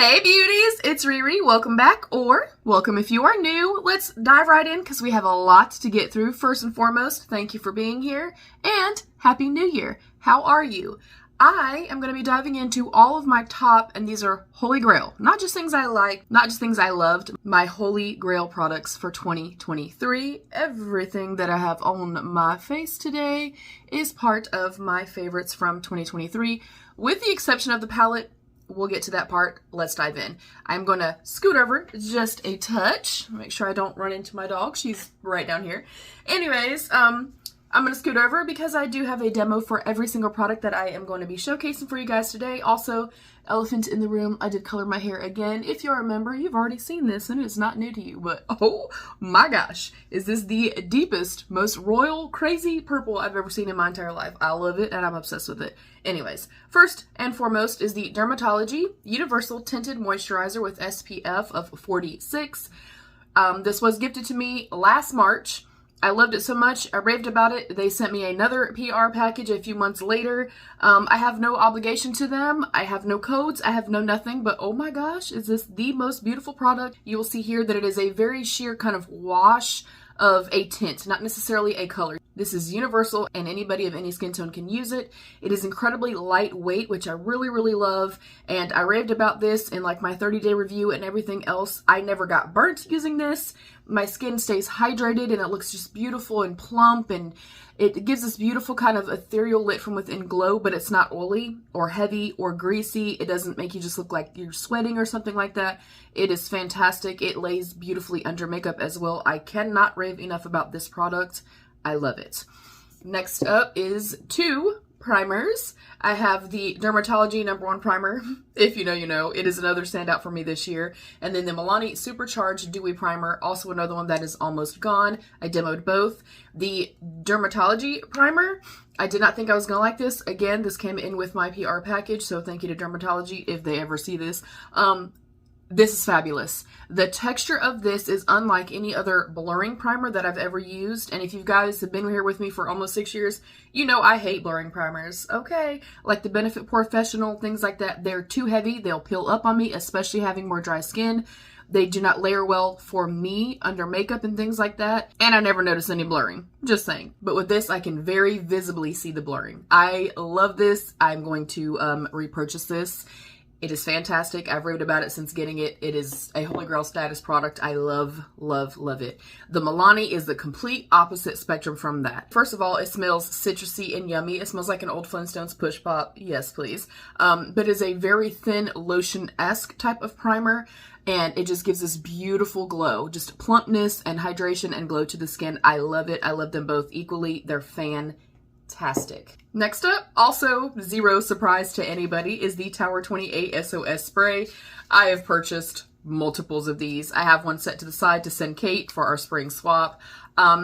Hey beauties, it's Riri. Welcome back, or welcome if you are new. Let's dive right in because we have a lot to get through. First and foremost, thank you for being here and Happy New Year. How are you? I am going to be diving into all of my top, and these are holy grail, not just things I like, not just things I loved, my holy grail products for 2023. Everything that I have on my face today is part of my favorites from 2023, with the exception of the palette. We'll get to that part. Let's dive in. I'm going to scoot over just a touch. Make sure I don't run into my dog. She's right down here. Anyways, I'm going to scoot over because I do have a demo for every single product that I am going to be showcasing for you guys today. Also, elephant in the room, I did color my hair again. If you remember, you've already seen this and it's not new to you, but oh my gosh, is this the deepest, most royal, crazy purple I've ever seen in my entire life. I love it and I'm obsessed with it. Anyways, first and foremost is the DRMTLGY Universal Tinted Moisturizer with SPF of 46. This was gifted to me last March. I loved it so much, I raved about it. They sent me another PR package a few months later. I have no obligation to them. I have no codes. I have no nothing, but oh my gosh, is this the most beautiful product? You will see here that it is a very sheer kind of wash of a tint, not necessarily a color. This is universal and anybody of any skin tone can use it. It is incredibly lightweight, which I really love, and I raved about this in like my 30-day review and everything else. I never got burnt using this. My skin stays hydrated and it looks just beautiful and plump, and it gives this beautiful kind of ethereal lit from within glow, but it's not oily or heavy or greasy. It doesn't make you just look like you're sweating or something like that. It is fantastic. It lays beautifully under makeup as well. I cannot rave enough about this product. I love it. Next up is two primers. I have the DRMTLGY #1 primer. If you know, you know. It is another standout for me this year. And then the Milani Supercharged Dewy primer, also another one that is almost gone. I demoed both. The DRMTLGY primer, I did not think I was going to like this. Again, this came in with my PR package, so thank you to DRMTLGY if they ever see this. This is fabulous. The texture of this is unlike any other blurring primer that I've ever used. And if you guys have been here with me for almost 6 years, you know I hate blurring primers. Okay, like the Benefit Professional, things like that. They're too heavy. They'll peel up on me, especially having more dry skin. They do not layer well for me under makeup and things like that. And I never notice any blurring. Just saying. But with this, I can very visibly see the blurring. I love this. I'm going to repurchase this. It is fantastic. I've raved about it since getting it. It is a holy grail status product. I love it. The Milani is the complete opposite spectrum from that. First of all, it smells citrusy and yummy. It smells like an old Flintstones push pop. Yes, please. But it's a very thin lotion-esque type of primer, and it just gives this beautiful glow. Just plumpness and hydration and glow to the skin. I love it. I love them both equally. They're fantastic. Next up, also zero surprise to anybody, is the Tower 28 SOS Spray. I have purchased multiples of these. I have one set to the side to send Kate for our spring swap.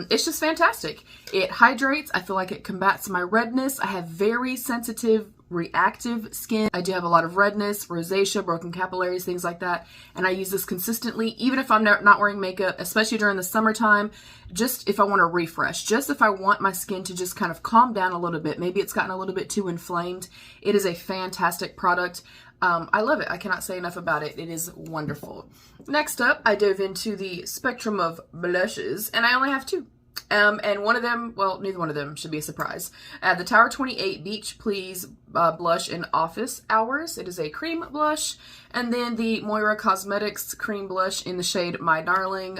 It's just fantastic. It hydrates. I feel like it combats my redness. I have very sensitive, reactive skin. I do have a lot of redness, rosacea, broken capillaries, things like that. And I use this consistently, even if I'm not wearing makeup, especially during the summertime, just if I want to refresh, just if I want my skin to just kind of calm down a little bit. Maybe it's gotten a little bit too inflamed. It is a fantastic product. I love it. I cannot say enough about it. It is wonderful. Next up, I dove into the spectrum of blushes, and I only have two. And one of them, well, neither one of them should be a surprise. The Tower 28 Beach Please blush in Office Hours. It is a cream blush. And then the Moira Cosmetics cream blush in the shade My Darling.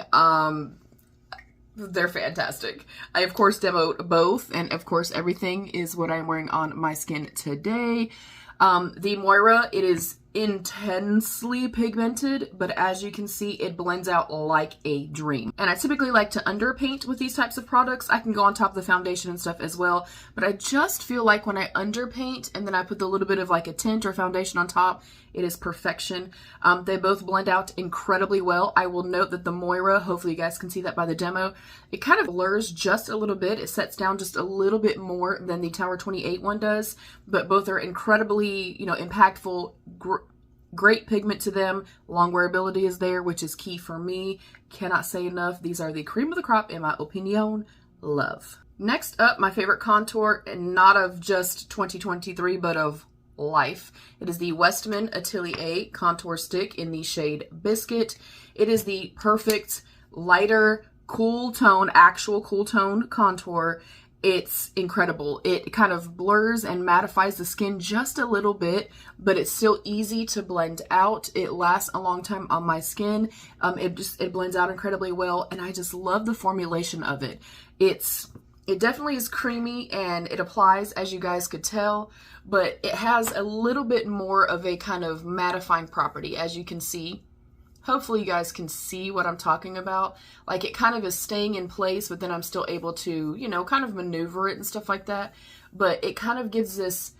They're fantastic. I, of course, demoed both. And, of course, everything is what I'm wearing on my skin today. The Moira, it is intensely pigmented, but as you can see, it blends out like a dream. And I typically like to underpaint with these types of products. I can go on top of the foundation and stuff as well, but I just feel like when I underpaint and then I put a little bit of like a tint or foundation on top, it is perfection. They both blend out incredibly well. I will note that the Moira, hopefully you guys can see that by the demo, it kind of blurs just a little bit. It sets down just a little bit more than the Tower 28 one does, but both are incredibly, impactful, great pigment to them. Long wearability is there, which is key for me. Cannot say enough. These are the cream of the crop in my opinion. Love. Next up, my favorite contour, and not of just 2023, but of life. It is the Westman Atelier Contour Stick in the shade Biscuit. It is the perfect lighter, cool tone, actual cool tone contour. It's incredible. It kind of blurs and mattifies the skin just a little bit, but it's still easy to blend out. It lasts a long time on my skin. It blends out incredibly well, and I just love the formulation of it. It definitely is creamy and it applies, as you guys could tell, but it has a little bit more of a kind of mattifying property, as you can see. Hopefully you guys can see what I'm talking about. Like, it kind of is staying in place, but then I'm still able to, you know, kind of maneuver it and stuff like that. But it kind of gives this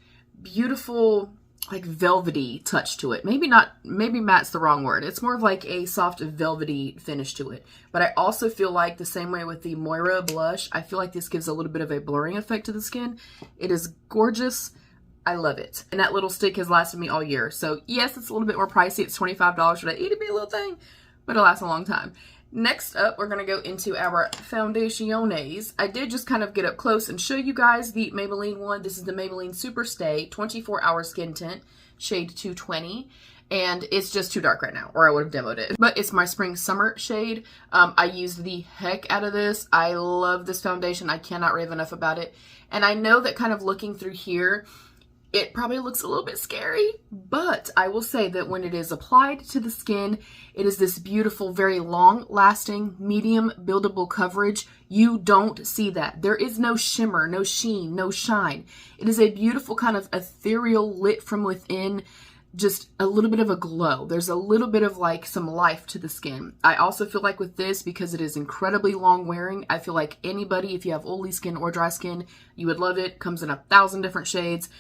beautiful, like, velvety touch to it. Maybe matte's the wrong word. It's more of like a soft velvety finish to it. But I also feel like the same way with the Moira blush, I feel like this gives a little bit of a blurring effect to the skin. It is gorgeous. I love it. And that little stick has lasted me all year. So yes, it's a little bit more pricey. It's $25 for that itty bitty little thing, but it'll last a long time. Next up, we're going to go into our foundationes. I did just kind of get up close and show you guys the Maybelline one. This is the Maybelline Super Stay 24-Hour Skin Tint, shade 220. And it's just too dark right now, or I would have demoed it. But it's my spring summer shade. I used the heck out of this. I love this foundation. I cannot rave enough about it. And I know that kind of looking through here, it probably looks a little bit scary, but I will say that when it is applied to the skin, it is this beautiful, very long-lasting, medium buildable coverage. You don't see that. There is no shimmer, no sheen, no shine. It is a beautiful kind of ethereal, lit from within, just a little bit of a glow. There's a little bit of like some life to the skin. I also feel like with this, because it is incredibly long wearing, I feel like anybody, if you have oily skin or dry skin, you would love it. Comes in 1,000 different shades.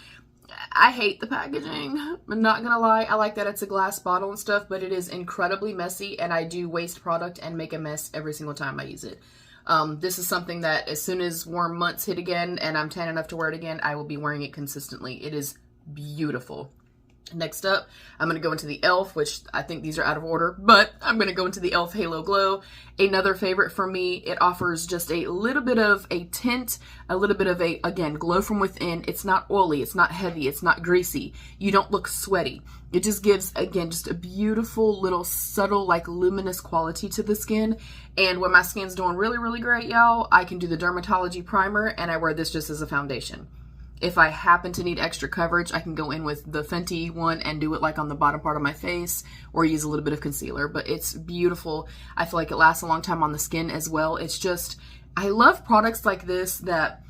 I hate the packaging. I'm not gonna lie. I like that it's a glass bottle and stuff, but it is incredibly messy, and I do waste product and make a mess every single time I use it. This is something that as soon as warm months hit again and I'm tan enough to wear it again, I will be wearing it consistently. It is beautiful. Next up, I'm going to go into the e.l.f., which I think these are out of order, but I'm going to go into the e.l.f. Halo Glow. Another favorite for me. It offers just a little bit of a tint, a little bit of a, again, glow from within. It's not oily, it's not heavy, it's not greasy. You don't look sweaty. It just gives, again, just a beautiful little subtle, like luminous quality to the skin. And when my skin's doing really, really great, y'all, I can do the DRMTLGY primer, and I wear this just as a foundation. If I happen to need extra coverage, I can go in with the Fenty one and do it like on the bottom part of my face, or use a little bit of concealer, but it's beautiful. I feel like it lasts a long time on the skin as well. It's just, I love products like this that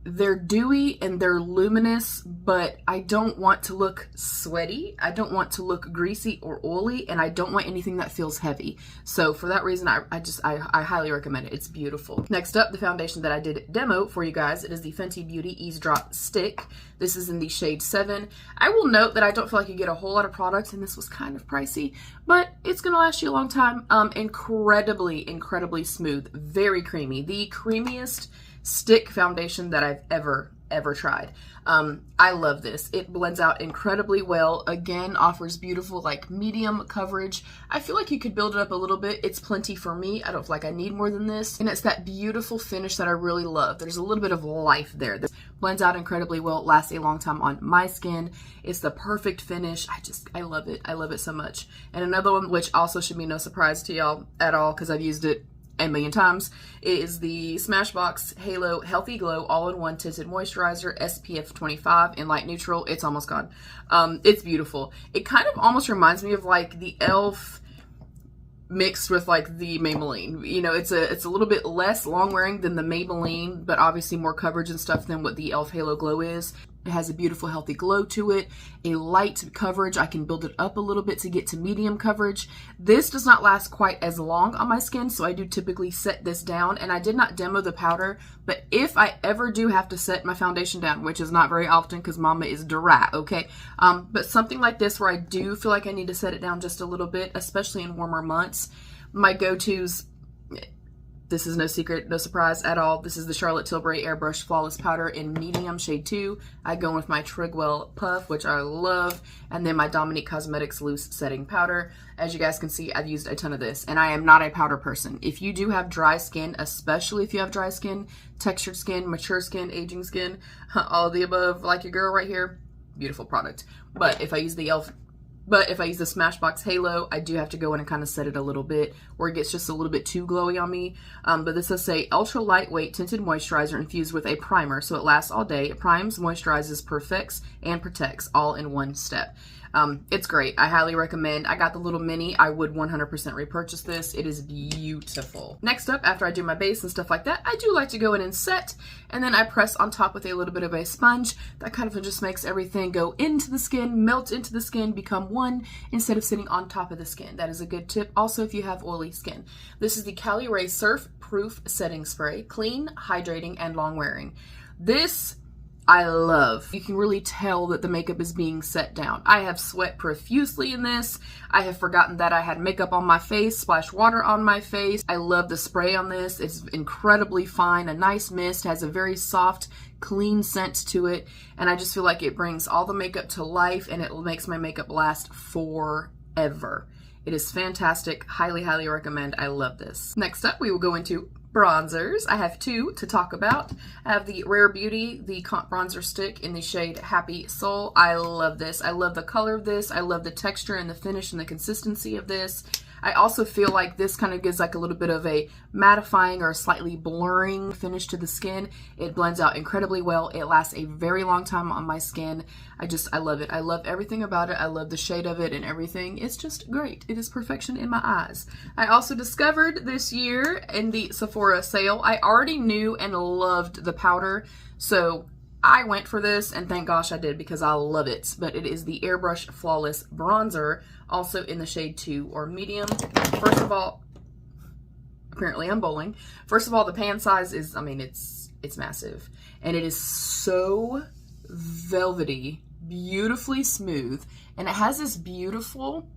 they're dewy and they're luminous, but I don't want to look sweaty. I don't want to look greasy or oily, and I don't want anything that feels heavy. So for that reason, I highly recommend it. It's beautiful. Next up, the foundation that I did demo for you guys. It is the Fenty Beauty Eaze Drop Stick. This is in the shade 7. I will note that I don't feel like you get a whole lot of products, and this was kind of pricey, but it's gonna last you a long time. Incredibly, incredibly smooth, very creamy. The creamiest stick foundation that I've ever tried. I love this. It blends out incredibly well. Again, offers beautiful like medium coverage. I feel like you could build it up a little bit. It's plenty for me. I don't feel like I need more than this. And it's that beautiful finish that I really love. There's a little bit of life there. This blends out incredibly well. It lasts a long time on my skin. It's the perfect finish. I love it. I love it so much. And another one, which also should be no surprise to y'all at all, because I've used it a million times, is the Smashbox Halo Healthy Glow All-in-One Tinted Moisturizer SPF 25 in light neutral. It's almost gone. It's beautiful. It kind of almost reminds me of like the e.l.f. mixed with like the Maybelline. You know, it's a little bit less long wearing than the Maybelline, but obviously more coverage and stuff than what the e.l.f. Halo Glow is. It has a beautiful healthy glow to it, a light coverage. I can build it up a little bit to get to medium coverage. This does not last quite as long on my skin, so I do typically set this down, and I did not demo the powder, but if I ever do have to set my foundation down, which is not very often because mama is dry, okay? But something like this where I do feel like I need to set it down just a little bit, especially in warmer months, my go-tos, this is no secret, no surprise at all. This is the Charlotte Tilbury Airbrush Flawless Powder in medium shade 2. I go in with my Trigwell Puff, which I love, and then my Dominique Cosmetics Loose Setting Powder. As you guys can see, I've used a ton of this, and I am not a powder person. If you do have dry skin, especially if you have dry skin, textured skin, mature skin, aging skin, all of the above, like your girl right here, beautiful product. But if I use the Smashbox Halo, I do have to go in and kind of set it a little bit, or it gets just a little bit too glowy on me. But this does say ultra lightweight tinted moisturizer infused with a primer, so it lasts all day. It primes, moisturizes, perfects, and protects all in one step. It's great. I highly recommend. I got the little mini. I would 100% repurchase this. It is beautiful. Next up, after I do my base and stuff like that, I do like to go in and set, and then I press on top with a little bit of a sponge. That kind of just makes everything go into the skin, melt into the skin, become one instead of sitting on top of the skin. That is a good tip. Also, if you have oily skin. This is the Caliray Surf Proof Setting Spray. Clean, hydrating, and long wearing. This I love. You can really tell that the makeup is being set down. I have sweat profusely in this. I have forgotten that I had makeup on my face, splashed water on my face. I love the spray on this. It's incredibly fine, a nice mist, has a very soft, clean scent to it, and I just feel like it brings all the makeup to life, and it makes my makeup last forever. It is fantastic. Highly, highly recommend. I love this. Next up, we will go into bronzers. I have two to talk about. I have the Rare Beauty, the Comp Bronzer Stick in the shade Happy Soul. I love this. I love the color of this. I love the texture and the finish and the consistency of this. I also feel like this kind of gives like a little bit of a mattifying or slightly blurring finish to the skin. It blends out incredibly well. It lasts a very long time on my skin. I love it. I love everything about it. I love the shade of it and everything. It's just great. It is perfection in my eyes. I also discovered this year in the Sephora sale, I already knew and loved the powder, so I went for this, and thank gosh I did because I love it. But it is the Airbrush Flawless Bronzer, also in the shade 2 or medium. First of all, apparently I'm bowling. First of all, the pan size is, I mean, it's massive. And it is so velvety, beautifully smooth, and it has this beautiful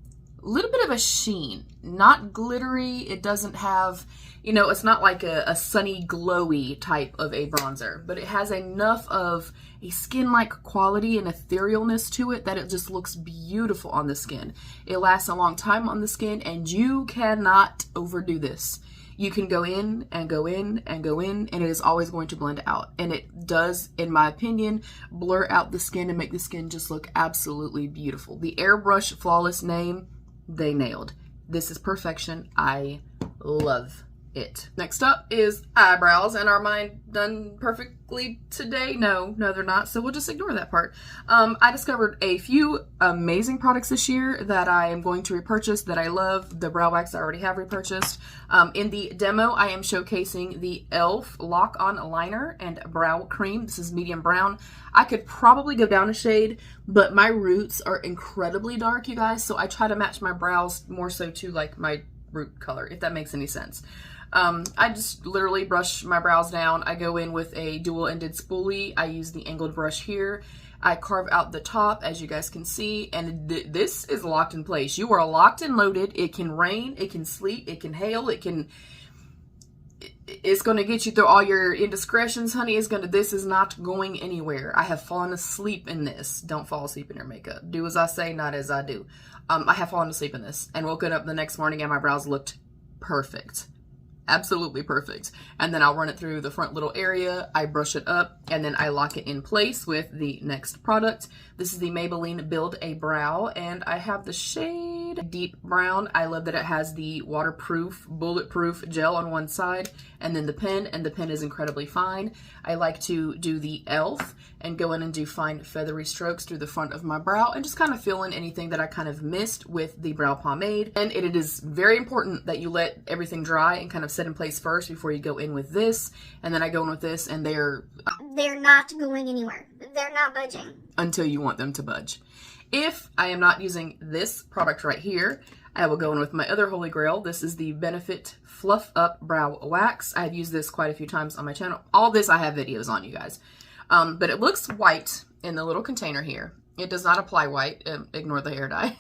little bit of a sheen, not glittery. It doesn't have, you know, it's not like a sunny glowy type of a bronzer, but it has enough of a skin-like quality and etherealness to it that it just looks beautiful on the skin. It lasts a long time on the skin, and you cannot overdo this. You can go in and go in and go in, and it is always going to blend out. And it does, in my opinion, blur out the skin and make the skin just look absolutely beautiful. The Airbrush Flawless name, they nailed. This is perfection. I love it. Next up is eyebrows, and are mine done perfectly today? No, they're not, so we'll just ignore that part. I discovered a few amazing products this year that I am going to repurchase that I love. The brow wax I already have repurchased. In the demo, I am showcasing the e.l.f. Lock-On Liner and Brow Cream. This is medium brown. I could probably go down a shade, but my roots are incredibly dark, you guys, so I try to match my brows more so to like my root color, if that makes any sense. I just literally brush my brows down. I go in with a dual-ended spoolie. I use the angled brush here. I carve out the top, as you guys can see, and this is locked in place. You are locked and loaded. It can rain, it can sleet, it can hail, it's going to get you through all your indiscretions, honey. This is not going anywhere. I have fallen asleep in this. Don't fall asleep in your makeup. Do as I say, not as I do. I have fallen asleep in this and woken up the next morning and my brows looked perfect. Absolutely perfect. And then I'll run it through the front little area, I brush it up, and then I lock it in place with the next product. This is the Maybelline Build a Brow, and I have the shade Deep Brown. I love that it has the waterproof, bulletproof gel on one side, and then the pen, and the pen is incredibly fine. I like to do the e.l.f. and go in and do fine feathery strokes through the front of my brow and just kind of fill in anything that I kind of missed with the brow pomade. And it is very important that you let everything dry and kind of set in place first before you go in with this. And then I go in with this, and they're not going anywhere. They're not budging. Until you want them to budge. If I am not using this product right here, I will go in with my other holy grail. This is the Benefit Fluff Up Brow Wax. I've used this quite a few times on my channel. All this I have videos on, you guys. But it looks white in the little container here. It does not apply white. Ignore the hair dye.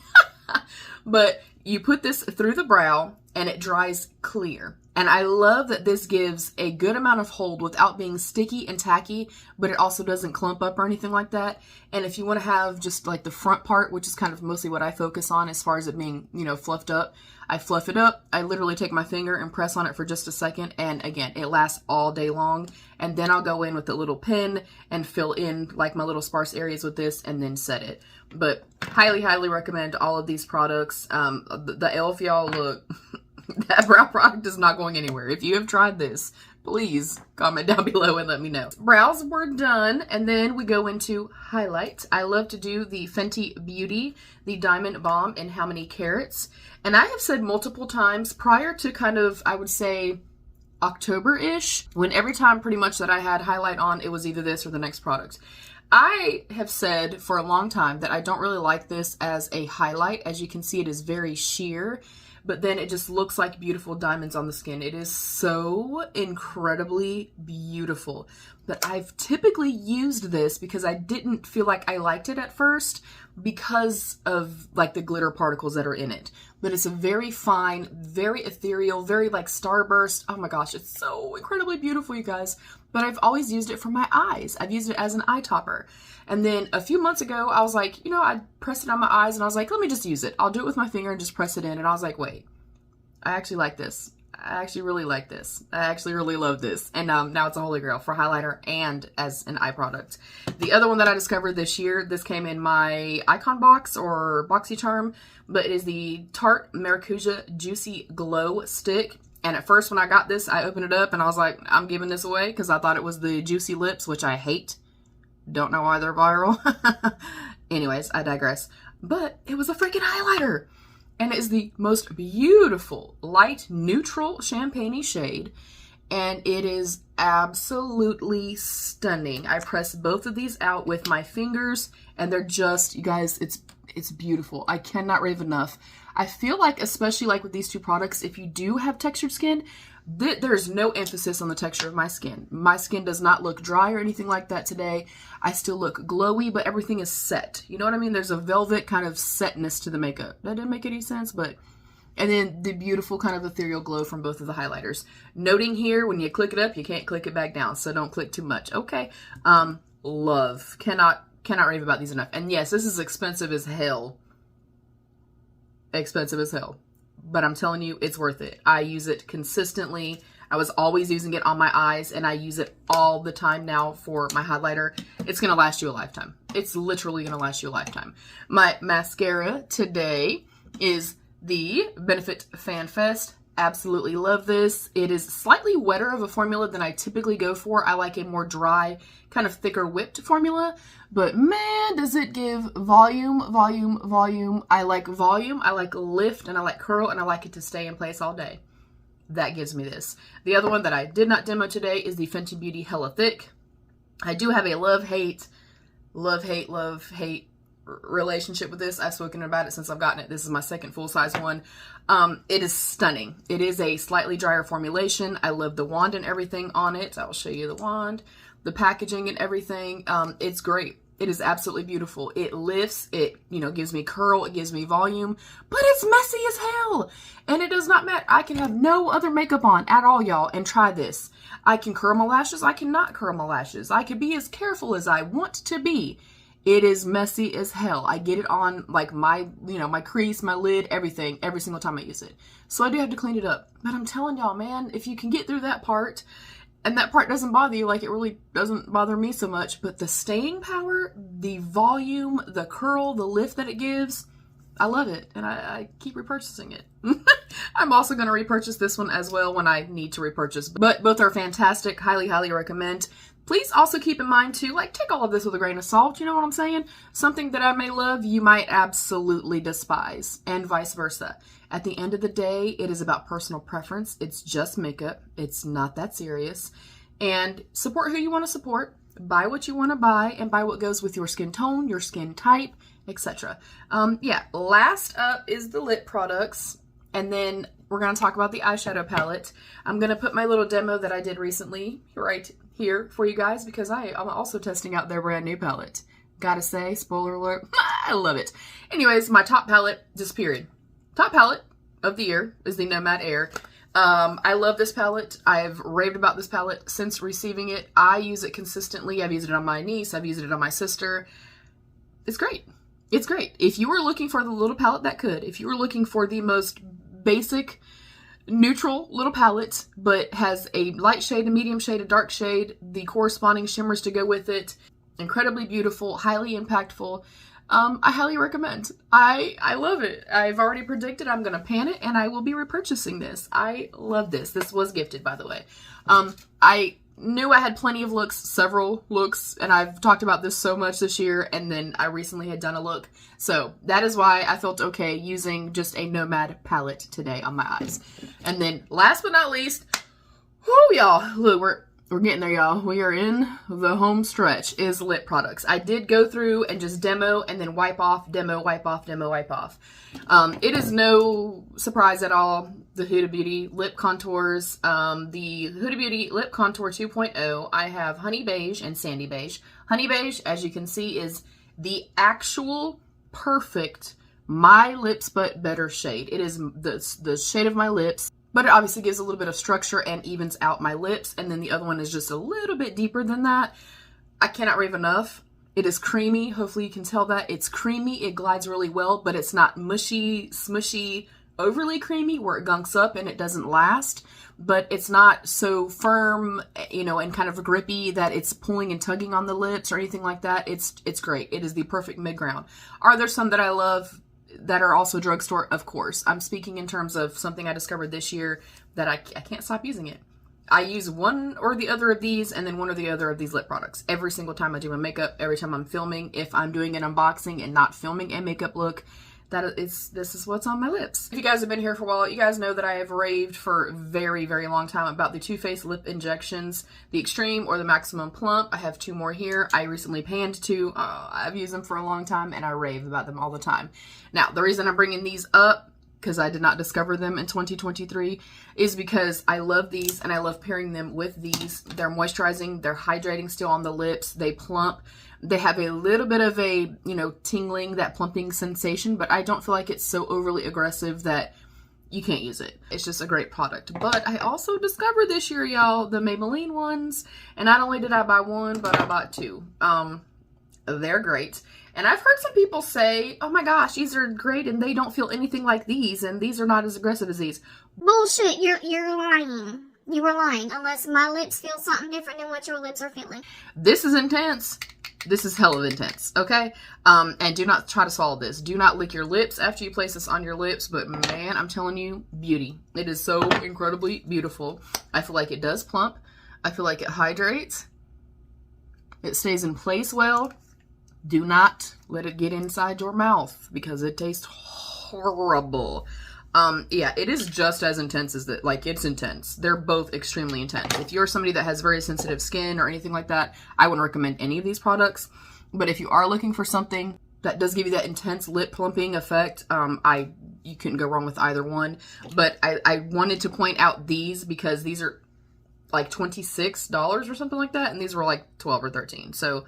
But you put this through the brow and it dries clear. And I love that this gives a good amount of hold without being sticky and tacky, but it also doesn't clump up or anything like that. And if you want to have just like the front part, which is kind of mostly what I focus on as far as it being, you know, fluffed up, I fluff it up. I literally take my finger and press on it for just a second. And again, it lasts all day long. And then I'll go in with a little pen and fill in like my little sparse areas with this and then set it. But highly, highly recommend all of these products. The e.l.f. y'all, look... That brow product is not going anywhere. If you have tried this, please comment down below and let me know. Brows were done, and then we go into highlights. I love to do the Fenty Beauty, the Diamond Bomb in How Many Carats. And I have said multiple times prior to kind of, I would say, October-ish, when every time pretty much that I had highlight on, it was either this or the next product. I have said for a long time that I don't really like this as a highlight. As you can see, it is very sheer. But then it just looks like beautiful diamonds on the skin. It is so incredibly beautiful. But I've typically used this because I didn't feel like I liked it at first because of like the glitter particles that are in it. But it's a very fine, very ethereal, very like starburst. Oh my gosh, it's so incredibly beautiful, you guys. But I've always used it for my eyes. I've used it as an eye topper. And then a few months ago, I was like, you know, I pressed it on my eyes and I was like, let me just use it. I'll do it with my finger and just press it in. And I was like, wait, I actually like this. I actually really like this. I actually really love this. And now it's a holy grail for highlighter and as an eye product. The other one that I discovered this year, this came in my Icon box or BoxyCharm, but it is the Tarte Maracuja Juicy Glow Stick. And at first when I got this, I opened it up and I was like, I'm giving this away because I thought it was the Juicy Lips, which I hate. Don't know why they're viral. Anyways, I digress. But it was a freaking highlighter. And it is the most beautiful light neutral champagne-y shade. And it is absolutely stunning. I press both of these out with my fingers and they're just, you guys, it's beautiful. I cannot rave enough. I feel like, especially like with these two products, if you do have textured skin, there's no emphasis on the texture of my skin. My skin does not look dry or anything like that today. I still look glowy, but everything is set. You know what I mean? There's a velvet kind of setness to the makeup. That didn't make any sense, but... And then the beautiful kind of ethereal glow from both of the highlighters. Noting here, when you click it up, you can't click it back down, so don't click too much. Okay. Love. Cannot rave about these enough. And yes, this is expensive as hell. Expensive as hell. But I'm telling you, it's worth it. I use it consistently. I was always using it on my eyes, and I use it all the time now for my highlighter. It's going to last you a lifetime. It's literally going to last you a lifetime. My mascara today is the Benefit Fan Fest. Absolutely love this. It is slightly wetter of a formula than I typically go for. I like a more dry, kind of thicker whipped formula. But man, does it give volume, volume, volume. I like volume, I like lift, and I like curl, and I like it to stay in place all day. That gives me this. The other one that I did not demo today is the Fenty Beauty Hella Thick. I do have a love-hate relationship with this. I've spoken about it since I've gotten it. This is my second full-size one. It is stunning. It is a slightly drier formulation. I love the wand and everything on it. I will show you the wand, the packaging and everything. It's great. It is absolutely beautiful. It lifts, it, you know, gives me curl, it gives me volume, but it's messy as hell. And it does not matter. I can have no other makeup on at all, y'all, and try this. I can curl my lashes. I cannot curl my lashes. I can be as careful as I want to be. It is messy as hell. I get it on like my, you know, my crease, my lid, everything, every single time I use it. So I do have to clean it up. But I'm telling y'all, man, if you can get through that part, and that part doesn't bother you, like it really doesn't bother me so much, but the staying power, the volume, the curl, the lift that it gives, I love it. And I keep repurchasing it. I'm also going to repurchase this one as well when I need to repurchase. But both are fantastic. Highly, highly recommend. Please also keep in mind too, like take all of this with a grain of salt, you know what I'm saying? Something that I may love, you might absolutely despise, and vice versa. At the end of the day, it is about personal preference. It's just makeup. It's not that serious. And support who you want to support, buy what you want to buy, and buy what goes with your skin tone, your skin type, etc. Yeah, last up is the lip products, and then we're going to talk about the eyeshadow palette. I'm going to put my little demo that I did recently right here for you guys because I'm also testing out their brand new palette. Gotta say, spoiler alert, I love it. Anyways, my top palette, just period. Top palette of the year is the Nomad Air. I love this palette. I've raved about this palette since receiving it. I use it consistently. I've used it on my niece. I've used it on my sister. It's great. It's great. If you were looking for the little palette that could, if you were looking for the most basic, neutral little palette, but has a light shade, a medium shade, a dark shade, the corresponding shimmers to go with it, incredibly beautiful, highly impactful, I highly recommend. I love it. I've already predicted I'm going to pan it, and I will be repurchasing this. I love this. This was gifted, by the way. I knew I had plenty of looks, several looks, and I've talked about this so much this year, and then I recently had done a look. So that is why I felt okay using just a Nomad palette today on my eyes. And then last but not least, whoo, y'all, look, we're getting there, y'all. We are in the home stretch, is lip products. I did go through and just demo and then wipe off, demo, wipe off, demo, wipe off. It is no surprise at all, the Huda Beauty lip contours. The Huda Beauty Lip Contour 2.0, I have Honey Beige and Sandy Beige. Honey Beige, as you can see, is the actual perfect My Lips But Better shade. It is the shade of my lips, but it obviously gives a little bit of structure and evens out my lips. And then the other one is just a little bit deeper than that. I cannot rave enough. It is creamy. Hopefully you can tell that. It's creamy. It glides really well, but it's not mushy, smushy, overly creamy where it gunks up and it doesn't last. But it's not so firm, you know, and kind of grippy that it's pulling and tugging on the lips or anything like that. It's great. It is the perfect mid-ground. Are there some that I love that are also drugstore? Of course. I'm speaking in terms of something I discovered this year that I can't stop using it. I use one or the other of these and then one or the other of these lip products every single time I do my makeup, every time I'm filming. If I'm doing an unboxing and not filming a makeup look, this is what's on my lips. If you guys have been here for a while, you guys know that I have raved for a very, very long time about the Too Faced lip injections, the Extreme or the Maximum Plump. I have two more here. I recently panned two. I've used them for a long time and I rave about them all the time. Now, the reason I'm bringing these up, because I did not discover them in 2023, is because I love these and I love pairing them with these. They're moisturizing, they're hydrating still on the lips, they plump. They have a little bit of a, you know, tingling, that plumping sensation, but I don't feel like it's so overly aggressive that you can't use it. It's just a great product. But I also discovered this year, y'all, the Maybelline ones, and not only did I buy one, but I bought two. They're great. And I've heard some people say, oh my gosh, these are great and they don't feel anything like these and these are not as aggressive as these. Bullshit, you're lying. You were lying, unless my lips feel something different than what your lips are feeling. This is intense. This is hell of intense, okay? And do not try to swallow this. Do not lick your lips after you place this on your lips, but man, I'm telling you, beauty. It is so incredibly beautiful. I feel like it does plump. I feel like it hydrates. It stays in place well. Do not let it get inside your mouth because it tastes horrible. Yeah, it is just as intense as that. Like, it's intense. They're both extremely intense. If you're somebody that has very sensitive skin or anything like that, I wouldn't recommend any of these products. But if you are looking for something that does give you that intense lip plumping effect, you couldn't go wrong with either one. But I wanted to point out these because these are like $26 or something like that, and these were like $12 or $13. So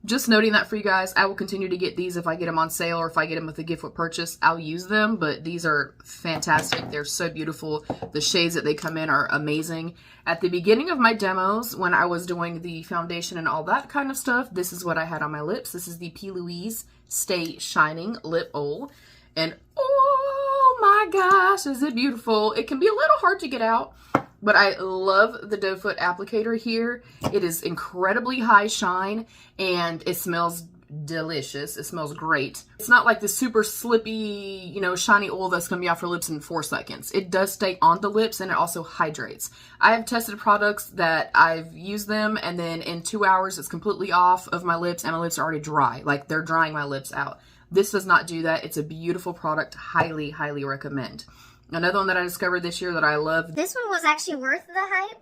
just noting that for you guys. I will continue to get these if I get them on sale or if I get them with a gift with purchase. I'll use them, but these are fantastic. They're so beautiful. The shades that they come in are amazing. At the beginning of my demos, when I was doing the foundation and all that kind of stuff, this is what I had on my lips. This is the P. Louise Stay Shining Lip Oil. And oh my gosh, is it beautiful. It can be a little hard to get out, but I love the doe foot applicator here. It is incredibly high shine and it smells delicious. It smells great. It's not like the super slippy, you know, shiny oil that's going to be off your lips in 4 seconds. It does stay on the lips and it also hydrates. I have tested products that I've used them and then in 2 hours it's completely off of my lips and my lips are already dry. Like, they're drying my lips out. This does not do that. It's a beautiful product. Highly, highly recommend. Another one that I discovered this year that I love. This one was actually worth the hype.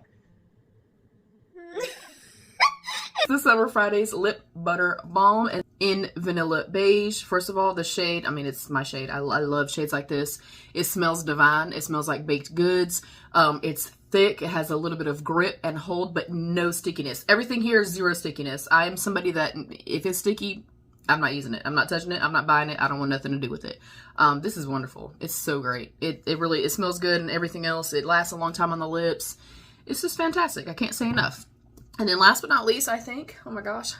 The Summer Fridays Lip Butter Balm in Vanilla Beige. First of all, the shade, I mean, it's my shade. I love shades like this. It smells divine. It smells like baked goods. It's thick. It has a little bit of grip and hold, but no stickiness. Everything here is zero stickiness. I am somebody that if it's sticky, I'm not using it. I'm not touching it. I'm not buying it. I don't want nothing to do with it. This is wonderful. It's so great. It really, it smells good and everything else. It lasts a long time on the lips. It's just fantastic. I can't say enough. And then last but not least, I think, oh my gosh,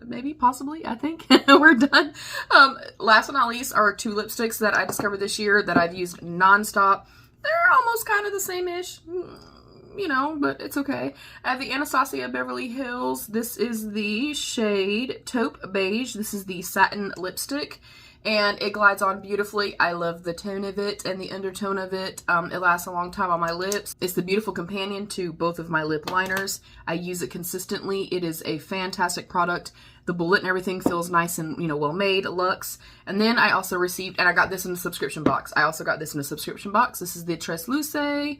maybe, possibly, I think, we're done. Last but not least are 2 lipsticks that I discovered this year that I've used nonstop. They're almost kind of the same-ish, you know, but it's okay. I have the Anastasia Beverly Hills. This is the shade Taupe Beige. This is the satin lipstick, and it glides on beautifully. I love the tone of it and the undertone of it. It lasts a long time on my lips. It's the beautiful companion to both of my lip liners. I use it consistently. It is a fantastic product. The bullet and everything feels nice and, you know, well made, luxe. And then I also received, and I got this in the subscription box. I also got this in a subscription box. This is the Transluce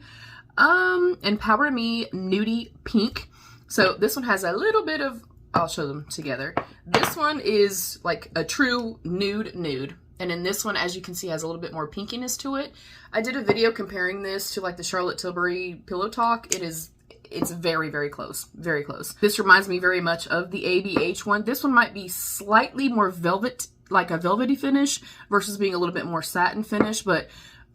Empower Me Nudie Pink. So this one has a little bit of, I'll show them together. This one is like a true nude. And in this one, as you can see, has a little bit more pinkiness to it. I did a video comparing this to like the Charlotte Tilbury Pillow Talk. It's very, very close. Very close. This reminds me very much of the ABH one. This one might be slightly more velvet, like a velvety finish versus being a little bit more satin finish, but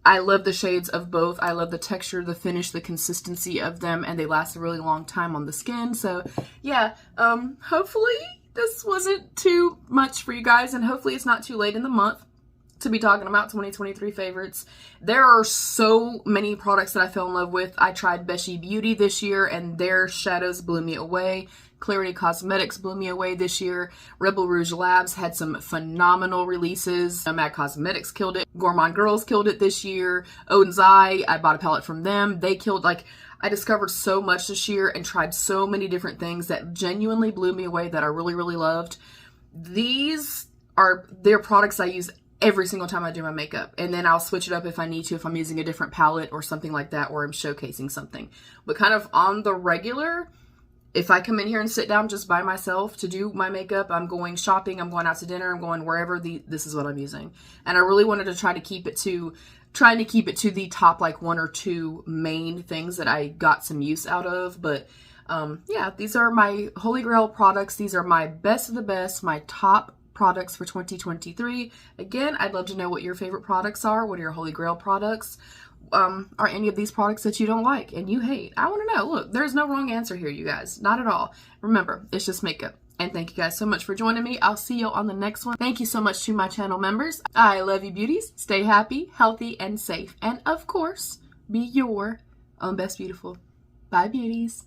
I love the shades of both. I love the texture, the finish, the consistency of them, and they last a really long time on the skin. So yeah, hopefully this wasn't too much for you guys, and hopefully it's not too late in the month to be talking about 2023 favorites. There are so many products that I fell in love with. I tried Beshi Beauty this year, and their shadows blew me away. Clarity Cosmetics blew me away this year. Rebel Rouge Labs had some phenomenal releases. MAC Cosmetics killed it. Gourmand Girls killed it this year. Odin's Eye, I bought a palette from them. They killed, like, I discovered so much this year and tried so many different things that genuinely blew me away that I really, really loved. These are their products I use every single time I do my makeup, and then I'll switch it up if I need to, if I'm using a different palette or something like that, or I'm showcasing something. But kind of on the regular, if I come in here and sit down just by myself to do my makeup, I'm going shopping, I'm going out to dinner, I'm going wherever, this is what I'm using. And I really wanted to try to keep it to, the top like 1 or 2 main things that I got some use out of. But yeah, these are my holy grail products. These are my best of the best, my top products for 2023. Again, I'd love to know what your favorite products are. What are your holy grail products? Are any of these products that you don't like and you hate? I want to know. Look, there's no wrong answer here, you guys. Not at all. Remember, it's just makeup. And thank you guys so much for joining me. I'll see you on the next one. Thank you so much to my channel members. I love you, beauties. Stay happy, healthy, and safe. And of course, be your own best beautiful. Bye, beauties.